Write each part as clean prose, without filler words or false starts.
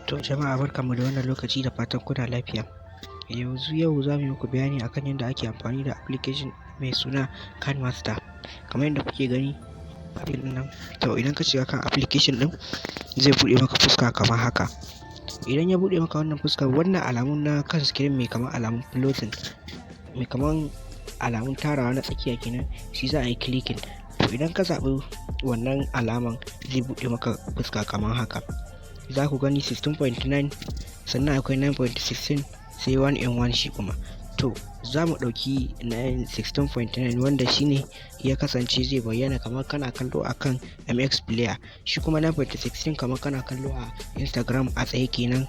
To jama'a barkanmu da wannan lokaci da fatan kuna lafiya. Yau za mu yi muku bayani akan yadda ake amfani da application mai suna Master. Kamar yadda kuke gani nan, to idan ka shiga kan application din zai buɗe maka fuska kamar haka. Idan ya buɗe maka wannan fuska, wannan alamun na kan screen mai kamar alamun floating, mai kamar alamun tarawa na tsakiya kenan, shi za a yi clicking. To idan ka zaɓi wannan alaman zai buɗe maka fuska kamar haka. Za ku gani 16.9, sannan akwai 9.16, sai 1 in 1 shi kuma. To za mu ɗauki 16.9 wanda shine ya kasance zai bayyana kamar kana kallo akan MX player, shi kuma 9.16 kamar kana kallo a Instagram a tsaye kenan.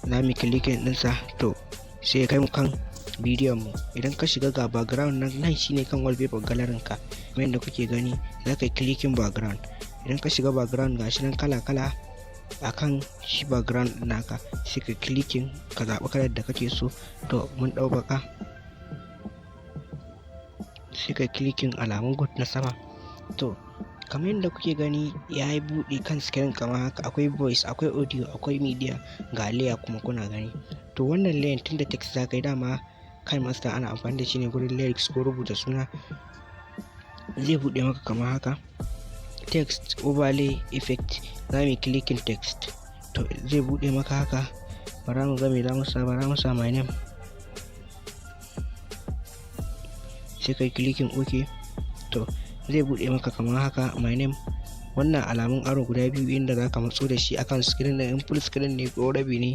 Za mu clicking ɗinsa, to sai ya kai mu kan bidiyon mu. Idan ka shiga ga background nan shine kan wallpaper galerin ka, kamar yadda kuke gani za ka yi clicking background. Idan ka shiga background gashi nan kala-kala akan shi background naka, sai ka clicking ka zaɓi kalar da kake so. To mun ɗau baka, sai ka clicking alamun good na sama. To kamar yadda kuke gani ya yi buɗe kan screen kamar haka, akwai voice, akwai audio, akwai media, ga layer kuma kuna gani. To wannan layer tunda text za ka yi, dama Master ana amfani da shi ne gurin lyrics ko rubuta suna. Zai buɗe maka kamar haka, text overlay effect. Za mu yi clicking text, to zai buɗe maka haka. Bara mu ga me za mu sa my name, sai kai clicking OK. To zai buɗe maka kamar haka, my name. Wannan alamun aro guda biyu inda za ka matso da shi akan screen din, in full screen ne ko rabi ne,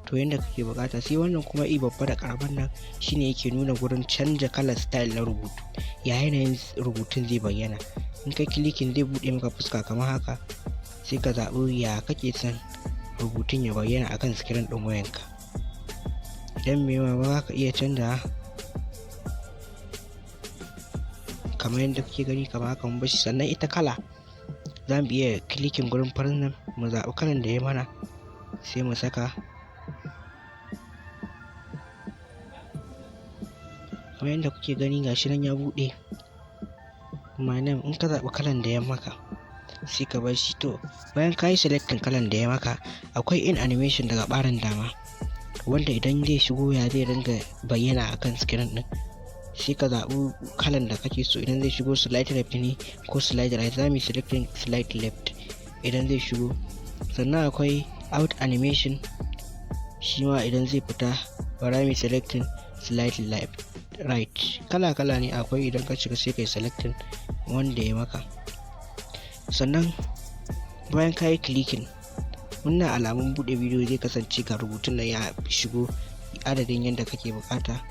to yanda kake bukata. Sai wannan kuma babba da karaman nan shine yake nuna gurin canja kalar style na rubutu, ya yanayin rubutun zai bayyana. In kai clicking zai buɗe maka fuska kamar haka, sai ka zaɓi ya kake son rubutun ya bayyana akan screen ɗin wayanka. Idan mai yawa ba za ka iya canza kamar yadda kuke gani kamar haka mun bashi. Sannan ita kala za mu iya clicking gurin farin nan, mu zaɓi kalan da ya mana, sai mu saka kamar yadda kuke gani gashi nan ya buɗe my name. In ka zaɓi kalan da ya maka sai ka bar shi. To bayan ka yi selecting kalan da ya maka, akwai in animation daga ɓarin dama, wanda idan zai shigo ya zai ringa bayyana akan screen din. Sai ka zaɓi kalan da kake so. Idan zai shigo slide left ne ko slide right, za mu yi selecting slide left idan zai shigo. Sannan akwai out animation, shi ma idan zai fita bara mu yi selecting slide left right. Kala-kala ne akwai, idan ka shiga sai ka yi selecting wanda ya maka. Sannan bayan ka yi clicking, wannan alamun buɗe bidiyo zai kasance ga rubutun nan ya shigo adadin yadda kake bukata.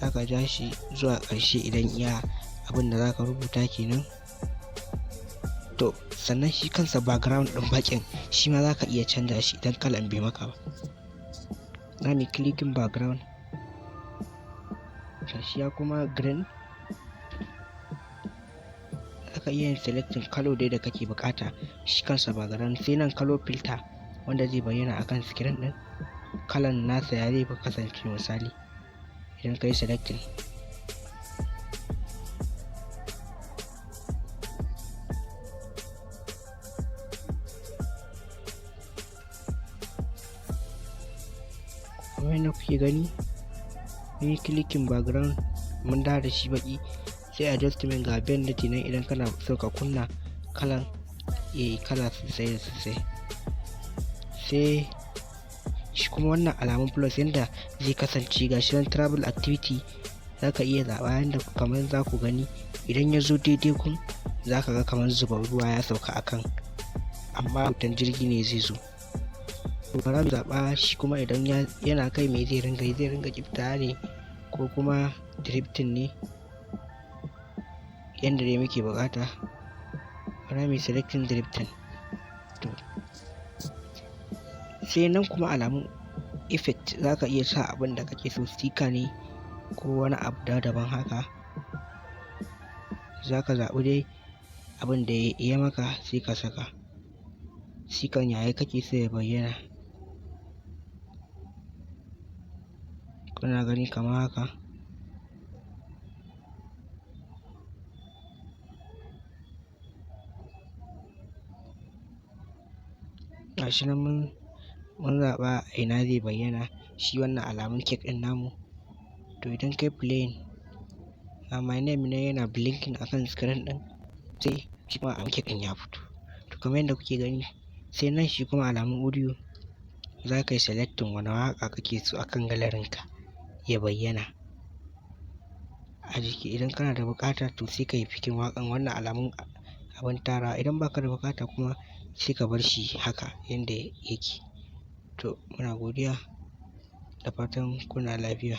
Za ka ja shi zuwa ƙarshe idan iya abin da za ka rubuta kenan. To sannan shi kansa background ɗin baƙin shi ma za ka iya canza shi idan kalan bai maka ba. Za mu yi clicking background, shi ya kuma green. Za ka iya yin selecting kallo dai da kake bukata shi kansa background. Sai nan kallo filter wanda zai bayyana akan screen ɗin, kalan nasa ya zai kasance. Misali idan ka yi selecting, kamar yadda kuke gani mun yi clicking background mun dawo da shi baki. Sai adjustment ga bandit nan, idan kana so ka kunna kalan kala sosai da sosai. Sai shi kuma wannan alamun plus yanda zai kasance gashi nan travel activity, za ka iya zaɓa yanda kamar za ku gani idan ya zo daidai kun, za ka ga kamar zuba ruwa ya sauka akan, amma hoton jirgi ne zai zo. To bara mu zaɓa shi kuma idan yana kai me zai ringa kifta ne ko kuma drifting ne, yanda dai muke bukata. Bara mu selecting drifting. To sai nan kuma alamun effect, za ka iya sa abin da kake so, sticker ne ko wani abu daban haka. Za ka zaɓi dai abin da ya maka sai ka saka. Sticker yaya kake so ya bayyana, kuna gani kamar haka. Gashi nan mun mun zaɓa a ina zai bayyana shi wannan alamun cake ɗin namu. To idan kai playing my name ne yana blinking akan screen ɗin, sai shi kuma alamun cake ɗin ya fito. To kamar yadda kuke gani, sai nan shi kuma alamun audio, za ka yi selecting wani waƙa kake so akan galerin ka ya bayyana a jiki. Idan kana da buƙata to sai ka yi picking waƙan wannan alamun abin tarawa. Idan baka da buƙata kuma sai ka bar shi haka yanda yake. To muna godiya da fatan kuna lafiya.